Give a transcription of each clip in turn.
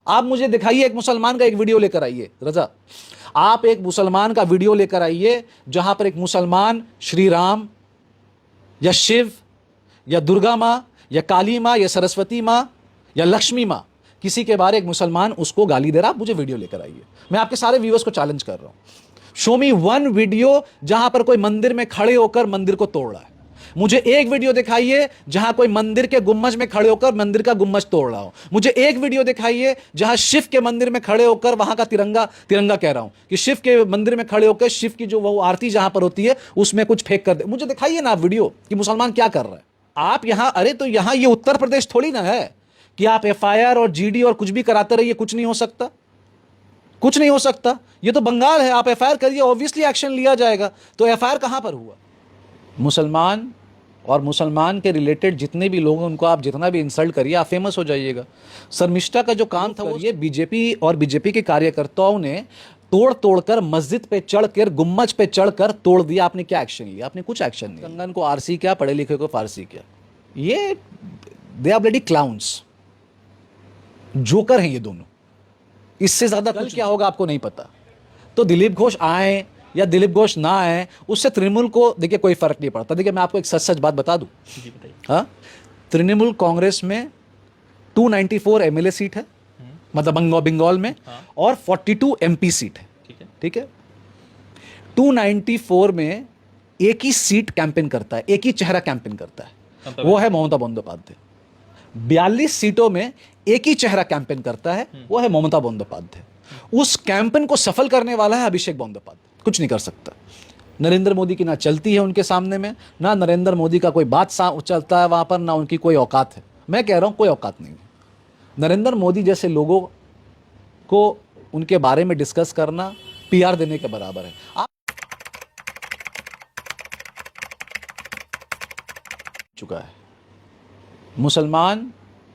आप मुझे दिखाइए एक मुसलमान का एक वीडियो लेकर आइए रजा, आप एक मुसलमान का वीडियो लेकर आइए जहां पर एक मुसलमान श्री राम या शिव या दुर्गा माँ या काली माँ या सरस्वती माँ या लक्ष्मी माँ, किसी के बारे एक मुसलमान उसको गाली दे रहा, आप मुझे वीडियो लेकर आइए। मैं आपके सारे व्यूअर्स को चैलेंज कर रहा हूं, शो मी वन वीडियो जहां पर कोई मंदिर में खड़े होकर मंदिर को तोड़ रहा है। मुझे एक वीडियो दिखाइए जहां कोई मंदिर के गुम्बज में खड़े होकर मंदिर का गुम्बज तोड़ रहा हो। मुझे एक वीडियो दिखाइए जहां शिव के मंदिर में खड़े होकर वहां का तिरंगा कह रहा हूं कि शिव के मंदिर में खड़े होकर शिव की जो वो आरती जहां पर होती है उसमें कुछ फेंक कर दे। मुझे दिखाइए ना आप वीडियो कि मुसलमान क्या कर रहा है। आप यहां, अरे तो यहां ये उत्तर प्रदेश थोड़ी ना है कि आप एफआईआर और जीडी और कुछ भी कराते रहिए, कुछ नहीं हो सकता, कुछ नहीं हो सकता। ये तो बंगाल है, आप एफआईआर करिए, ऑब्वियसली एक्शन लिया जाएगा। तो एफआईआर कहां पर हुआ? मुसलमान और मुसलमान के रिलेटेड जितने भी लोग हैं उनको आप जितना भी इंसल्ट करिए, आप फेमस हो जाइएगा। शर्मिष्ठा का जो काम था वो ये बीजेपी और बीजेपी के कार्यकर्ताओं ने तोड़ तोड़कर मस्जिद पे चढ़कर गुम्बज पे चढ़कर तोड़ दिया। आपने क्या एक्शन लिया? आपने कुछ एक्शन नहीं। कंगन को आरसी क्या, पढ़े लिखे को फारसी क्या, ये they are bloody clowns, joker हैं ये दोनों। इससे ज्यादा कल क्या होगा आपको नहीं पता। तो दिलीप घोष आए या दिलीप घोष ना आए उससे तृणमूल को देखिए कोई फर्क नहीं पड़ता। देखिए मैं आपको एक सच सच बात बता दूं, हाँ, तृणमूल कांग्रेस में 294 एमएलए सीट है, मतलब बंगाल में, और 42 एमपी सीट है। ठीक है, 294 में एक ही सीट कैंपेन करता है, एक ही चेहरा कैंपेन करता है, वो है ममता बंदोपाध्याय। 42 सीटों में एक ही चेहरा कैंपेन करता है, वो है ममता बंदोपाध्याय। उस कैंपेन को सफल करने वाला है अभिषेक बंदोपाध्याय, कुछ नहीं कर सकता। नरेंद्र मोदी की ना चलती है उनके सामने में, ना नरेंद्र मोदी का कोई बात चलता है वहां पर, ना उनकी कोई औकात है। मैं कह रहा हूं कोई औकात नहीं है। नरेंद्र मोदी जैसे लोगों को उनके बारे में डिस्कस करना पीआर देने के बराबर है। आप चुका है मुसलमान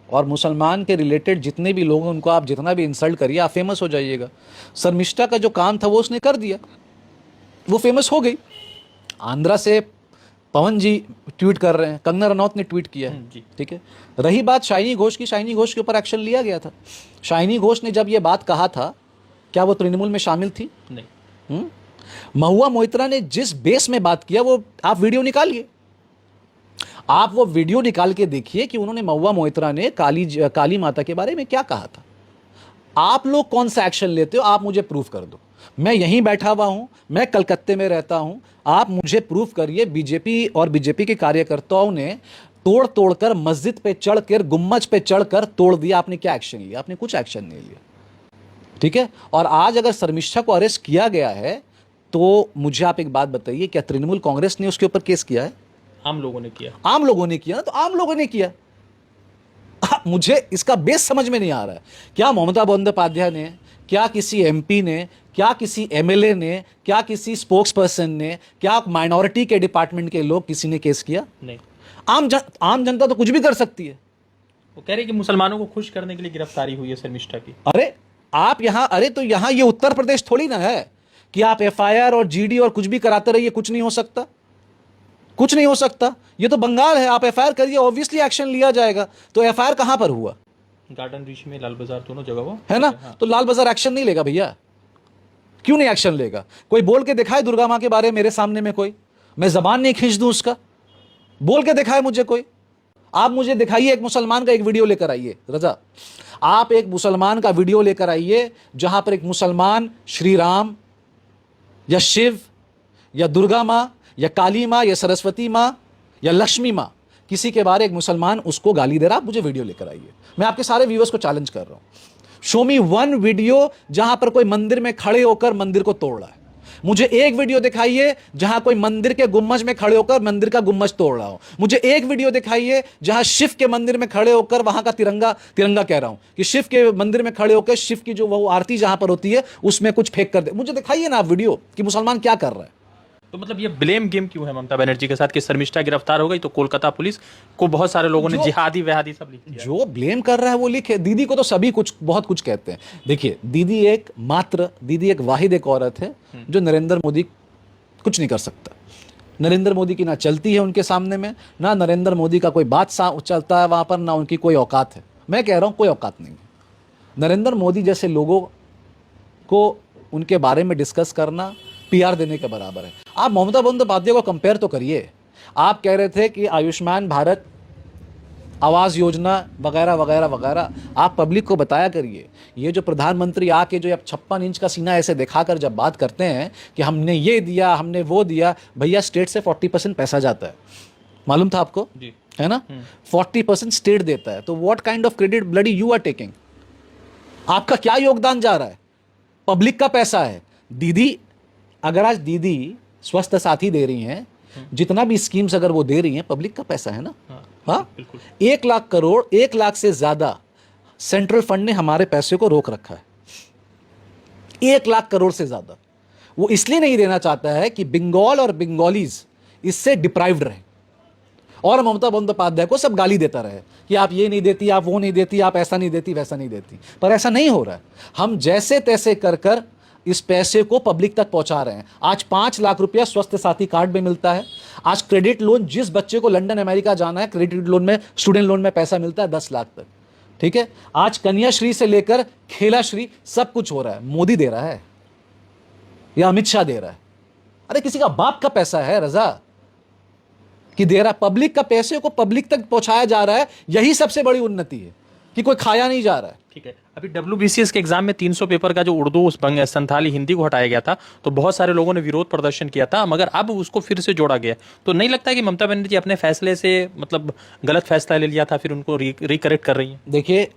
और मुसलमान के रिलेटेड जितने भी लोग हैं उनको आप जितना भी इंसल्ट करिए, आप फेमस हो जाइएगा। शर्मिष्ठा का जो काम था वो उसने कर दिया, वो फेमस हो गई। आंध्रा से पवन जी ट्वीट कर रहे हैं, कंगना रनौत ने ट्वीट किया है, ठीक है। रही बात शाइनी घोष की, शाइनी घोष के ऊपर एक्शन लिया गया था। शाइनी घोष ने जब ये बात कहा था, क्या वो तृणमूल में शामिल थी? नहीं। महुआ मोइत्रा ने जिस बेस में बात किया वो आप वीडियो निकालिए, आप वो वीडियो निकाल के देखिए कि उन्होंने महुआ मोइत्रा ने काली माता के बारे में क्या कहा था। आप लोग कौन सा एक्शन लेते हो? आप मुझे प्रूफ कर दो। मैं यहीं बैठा हुआ हूं, मैं कलकत्ते में रहता हूं, आप मुझे प्रूफ करिए। बीजेपी और बीजेपी के कार्यकर्ताओं ने तोड़ तोड़कर मस्जिद पे चढ़कर गुम्बज पे चढ़कर तोड़ दिया। आपने क्या एक्शन लिया? आपने कुछ एक्शन नहीं लिया, ठीक है। और आज अगर शर्मिष्ठा को अरेस्ट किया गया है तो मुझे आप एक बात बताइए, क्या तृणमूल कांग्रेस ने उसके ऊपर केस किया है? आम लोगों ने किया। आम लोगों ने किया ना, तो आम लोगों ने किया। मुझे इसका बेस समझ में नहीं आ रहा है। क्या ममता बंदोपाध्याय ने, क्या किसी एमपी ने, क्या किसी एमएलए ने, क्या किसी स्पोक्स पर्सन ने, क्या माइनॉरिटी के डिपार्टमेंट के लोग, किसी ने केस किया? नहीं। आम जनता तो कुछ भी कर सकती है। वो कह रहे कि मुसलमानों को खुश करने के लिए गिरफ्तारी हुई है शर्मिष्ठा की। अरे आप यहां, अरे तो यहां ये उत्तर प्रदेश थोड़ी ना है कि आप एफआईआर और जीडी और कुछ भी कराते रहिए, कुछ नहीं हो सकता, कुछ नहीं हो सकता। ये तो बंगाल है, आप एफआईआर करिए, ऑब्वियसली एक्शन लिया जाएगा। तो एफआईआर कहां पर हुआ? गार्डन रीच में, लाल बाजार, दोनों जगह वो है ना। हाँ। तो लाल बाजार एक्शन नहीं लेगा भैया? क्यों नहीं एक्शन लेगा? कोई बोल के दिखाए दुर्गा मां के बारे में मेरे सामने में, कोई, मैं जबान नहीं खींच दूं उसका, बोल के दिखाए मुझे कोई। आप मुझे दिखाइए एक मुसलमान का एक वीडियो लेकर आइए रजा, आप एक मुसलमान का वीडियो लेकर आइए जहां पर एक मुसलमान श्री राम या शिव या दुर्गा मां या काली मां या सरस्वती मां या लक्ष्मी मां, किसी के बारे एक मुसलमान उसको गाली दे रहा, आप मुझे वीडियो लेकर आइए। मैं आपके सारे व्यूअर्स को चैलेंज कर रहा हूं, शो मी वन वीडियो जहां पर कोई मंदिर में खड़े होकर मंदिर को तोड़ रहा है। मुझे एक वीडियो दिखाइए जहां कोई मंदिर के गुम्बज में खड़े होकर मंदिर का गुम्बज तोड़ रहा हो। मुझे एक वीडियो दिखाइए जहां शिव के मंदिर में खड़े होकर वहां का तिरंगा कह रहा हूं कि शिव के मंदिर में खड़े होकर शिव की जो वो आरती जहां पर होती है उसमें कुछ फेंक कर दे। मुझे दिखाइए ना आप वीडियो कि मुसलमान क्या कर रहा है। तो मतलब ये ब्लेम गेम क्यों है ममता बनर्जी के साथ कि शर्मिष्ठा गिरफ्तार हो गई तो कोलकाता पुलिस को बहुत सारे लोगों ने जिहादी वहादी सब लिख दिया। जो ब्लेम कर रहा है वो लिखे। दीदी को तो सभी कुछ बहुत कुछ कहते हैं। देखिए दीदी एक वाहिद एक औरत है जो नरेंद्र मोदी कुछ नहीं कर सकता। नरेंद्र मोदी की ना चलती है उनके सामने में, ना नरेंद्र मोदी का कोई बात चलता है वहां पर, ना उनकी कोई औकात है। मैं कह रहा हूं कोई औकात नहीं है। नरेंद्र मोदी जैसे लोगों को उनके बारे में डिस्कस करना पीआर देने के बराबर है। आप ममता बंदोपाध्याय को कंपेयर तो करिए। आप कह रहे थे कि आयुष्मान भारत, आवास योजना वगैरह वगैरह वगैरह, आप पब्लिक को बताया करिए। ये जो प्रधानमंत्री आके जो अब 56 इंच का सीना ऐसे दिखाकर जब बात करते हैं कि हमने ये दिया, हमने वो दिया, भैया स्टेट से 40% पैसा जाता है, मालूम था आपको? जी। है ना? 40% स्टेट देता है। तो what kind of credit bloody you are taking? आपका क्या योगदान जा रहा है? पब्लिक का पैसा है। दीदी, अगर आज दीदी स्वस्थ साथी दे रही हैं, जितना भी स्कीम्स अगर वो दे रही हैं, पब्लिक का पैसा है ना। हाँ, 1 लाख करोड़, 1 लाख से ज्यादा सेंट्रल फंड ने हमारे पैसे को रोक रखा है। 1 लाख करोड़ से ज्यादा वो इसलिए नहीं देना चाहता है कि बंगाल और बंगालीज इससे डिप्राइव्ड रहे और ममता बंदोपाध्याय को सब गाली देता रहे कि आप ये नहीं देती, आप वो नहीं देती, आप ऐसा नहीं देती, वैसा नहीं देती। पर ऐसा नहीं हो रहा है। हम जैसे तैसे कर कर इस पैसे को पब्लिक तक पहुंचा रहे हैं। आज 5 लाख रुपया स्वास्थ्य साथी कार्ड में मिलता है। आज क्रेडिट लोन, जिस बच्चे को लंदन अमेरिका जाना है, क्रेडिट लोन में, स्टूडेंट लोन में पैसा मिलता है 10 लाख तक। ठीक है, आज कन्याश्री से लेकर खेलाश्री सब कुछ हो रहा है। मोदी दे रहा है या अमित शाह दे रहा है? अरे किसी का बाप का पैसा है रजा कि दे रहा। पब्लिक का पैसे को पब्लिक तक पहुंचाया जा रहा है। यही सबसे बड़ी उन्नति है कि कोई खाया नहीं जा रहा है। ठीक है, अभी WBCS के एग्जाम में 300 पेपर का जो उर्दू, संथाली, हिंदी को हटाया गया था, तो बहुत सारे लोगों ने विरोध प्रदर्शन किया था, मगर अब उसको फिर से जोड़ा गया। तो नहीं लगता है कि ममता बनर्जी अपने फैसले से मतलब गलत फैसला ले लिया था, फिर उनको रिकरेक्ट कर रही है? देखिए,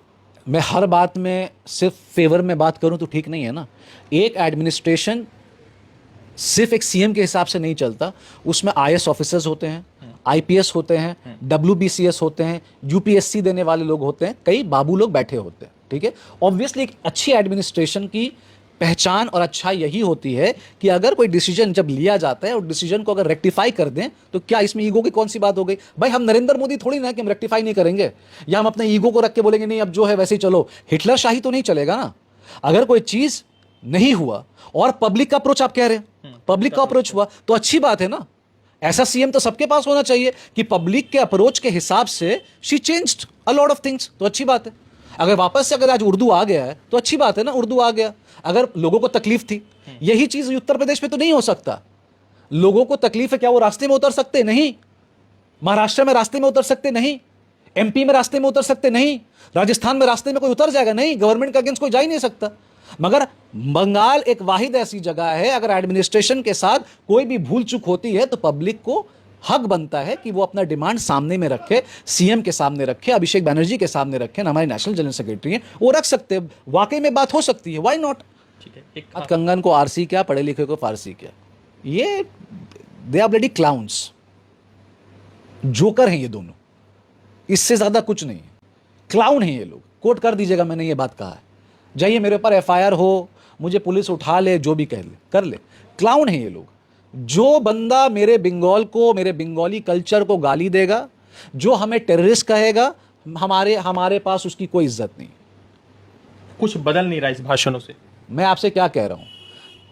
मैं हर बात में सिर्फ फेवर में बात करूं तो ठीक नहीं है ना। एक एडमिनिस्ट्रेशन सिर्फ एक सीएम के हिसाब से नहीं चलता। उसमें IAS ऑफिसर्स होते हैं, IPS होते हैं, WBCS होते हैं, UPSC देने वाले लोग होते हैं, कई बाबू लोग बैठे होते हैं। ठीक है, ऑब्वियसली एक अच्छी एडमिनिस्ट्रेशन की पहचान और अच्छाई यही होती है कि अगर कोई डिसीजन जब लिया जाता है और डिसीजन को अगर रेक्टिफाई कर दें, तो क्या इसमें ईगो की कौन सी बात हो गई? भाई, हम नरेंद्र मोदी थोड़ी ना कि हम रेक्टिफाई नहीं करेंगे या हम अपने ईगो को रख के बोलेंगे नहीं अब जो है वैसे ही चलो। हिटलर शाही तो नहीं चलेगा ना। अगर कोई चीज नहीं हुआ और पब्लिक का अप्रोच, आप कह रहे हैं पब्लिक का अप्रोच हुआ, तो अच्छी बात है ना। ऐसा सीएम तो सबके पास होना चाहिए कि पब्लिक के अप्रोच के हिसाब से she changed a lot of things, तो अच्छी बात है। अगर वापस से अगर आज उर्दू आ गया है तो अच्छी बात है ना, उर्दू आ गया। अगर लोगों को तकलीफ थी, यही चीज उत्तर प्रदेश में तो नहीं हो सकता। लोगों को तकलीफ है, क्या वो रास्ते में उतर सकते? नहीं। महाराष्ट्र में रास्ते में उतर सकते? नहीं। MP में रास्ते में उतर सकते? नहीं। राजस्थान में रास्ते में कोई उतर जाएगा? नहीं। गवर्नमेंट के अगेंस्ट कोई जा ही नहीं सकता। मगर बंगाल एक वाहिद ऐसी जगह है, अगर एडमिनिस्ट्रेशन के साथ कोई भी भूल चूक होती है तो पब्लिक को हक बनता है कि वो अपना डिमांड सामने में रखे, सीएम के सामने रखे, अभिषेक बनर्जी के सामने रखे, ना हमारे नेशनल जनरल सेक्रेटरी हैं, वो रख सकते हैं। वाकई में बात हो सकती है, व्हाई नॉट? ठीक है, एक आज कंगन को आरसी क्या, पढ़े लिखे को फारसी क्या, ये they are bloody clowns, joker हैं ये दोनों, इससे ज्यादा कुछ नहीं है। क्लाउन हैं ये लोग। कोट कर दीजिएगा, मैंने ये बात कहा है। जाइए मेरे ऊपर FIR हो, मुझे पुलिस उठा ले, जो भी कह ले कर ले। क्लाउन हैं ये लोग। जो बंदा मेरे बंगाल को, मेरे बंगाली कल्चर को गाली देगा, जो हमें टेररिस्ट कहेगा, हमारे पास उसकी कोई इज्जत नहीं। कुछ बदल नहीं रहा इस भाषणों से। मैं आपसे क्या कह रहा हूं,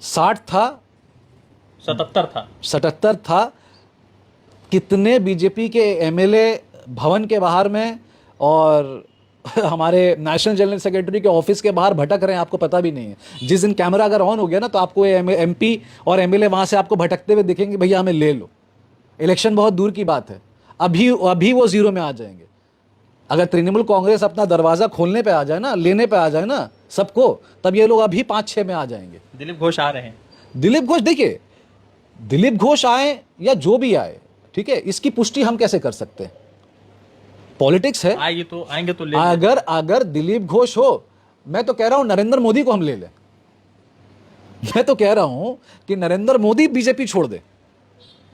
60 था, 77 था। कितने बीजेपी के MLA भवन के बाहर में और हमारे नेशनल जनरल सेक्रेटरी के ऑफिस के बाहर भटक रहे हैं, आपको पता भी नहीं है। जिस दिन कैमरा अगर ऑन हो गया ना, तो आपको MP और MLA वहां से आपको भटकते हुए दिखेंगे, भैया हमें ले लो। इलेक्शन बहुत दूर की बात है, अभी वो जीरो में आ जाएंगे। अगर तृणमूल कांग्रेस अपना दरवाजा खोलने पे आ जाए ना, लेने पे आ जाए ना सबको, तब ये लोग अभी 5-6 में आ जाएंगे। दिलीप घोष आ रहे हैं। दिलीप घोष, देखिए, दिलीप घोष आए या जो भी आए, ठीक है, इसकी पुष्टि हम कैसे कर सकते हैं? पॉलिटिक्स है। आएंगे तो ले। अगर दिलीप घोष हो, मैं तो कह रहा हूं नरेंद्र मोदी को हम ले लें। मैं तो कह रहा हूं कि नरेंद्र मोदी बीजेपी छोड़ दे,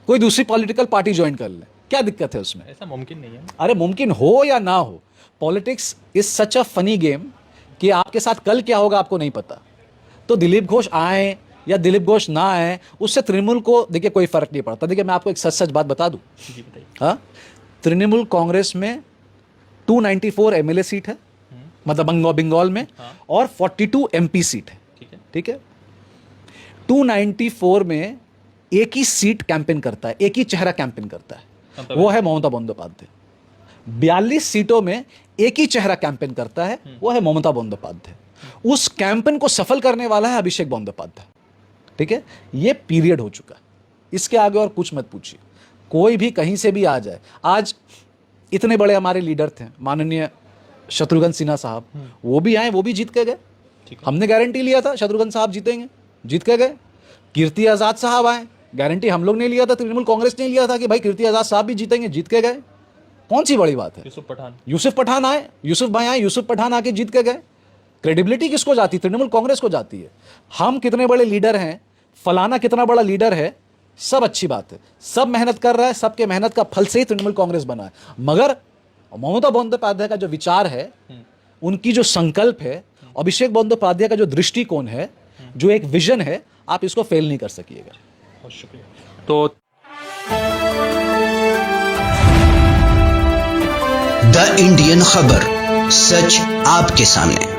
कोई दूसरी पॉलिटिकल पार्टी ज्वाइन कर ले। क्या दिक्कत है उसमें? ऐसा मुमकिन नहीं है। अरे मुमकिन हो या ना हो, politics is such a funny game कि आपके साथ कल क्या होगा आपको नहीं पता। तो दिलीप घोष आए या दिलीप घोष ना आए, उससे तृणमूल को देखिए कोई फर्क नहीं पड़ता। देखिए मैं आपको एक सच बात बता दूं। जी बताइए। हाँ, तृणमूल कांग्रेस में 294 MLA सीट है, मतलब बंगाल में, और 42 MP सीट है। ठीक है, 294 में एक ही सीट कैंपेन करता है, एक ही चेहरा कैंपेन करता है, वो है ममता बंदोपाध्याय। 42 सीटों में एक ही चेहरा कैंपेन करता है, वो है ममता बंदोपाध्याय। उस कैंपेन को सफल करने वाला है अभिषेक बंदोपाध्याय। ठीक है, ये पीरियड हो चुका है, इसके आगे और कुछ मत पूछिए। कोई भी कहीं से भी आ जाए, आज इतने बड़े हमारे लीडर थे, माननीय शत्रुघ्न सिन्हा साहब, वो भी आए, वो भी जीत के गए। हमने गारंटी लिया था शत्रुघ्न साहब जीतेंगे, जीत के गए। कीर्ति आजाद साहब आए, गारंटी हम लोग ने लिया था, तृणमूल कांग्रेस ने लिया था कि भाई कीर्ति आजाद साहब भी जीतेंगे, जीत के गए। कौन सी बड़ी बात है? यूसुफ पठान आए, यूसुफ भाई आए, यूसुफ पठान आके जीत के गए। क्रेडिबिलिटी किसको जाती? तृणमूल कांग्रेस को जाती है। हम कितने बड़े लीडर हैं, फलाना कितना बड़ा लीडर है, सब अच्छी बात है, सब मेहनत कर रहा है, सबके मेहनत का फल से ही तृणमूल कांग्रेस बना है। मगर ममता बंदोपाध्याय का जो विचार है, उनकी जो संकल्प है, अभिषेक बंदोपाध्याय का जो दृष्टिकोण है, जो एक विजन है, आप इसको फेल नहीं कर सकिएगा। बहुत शुक्रिया। तो द इंडियन खबर, सच आपके सामने।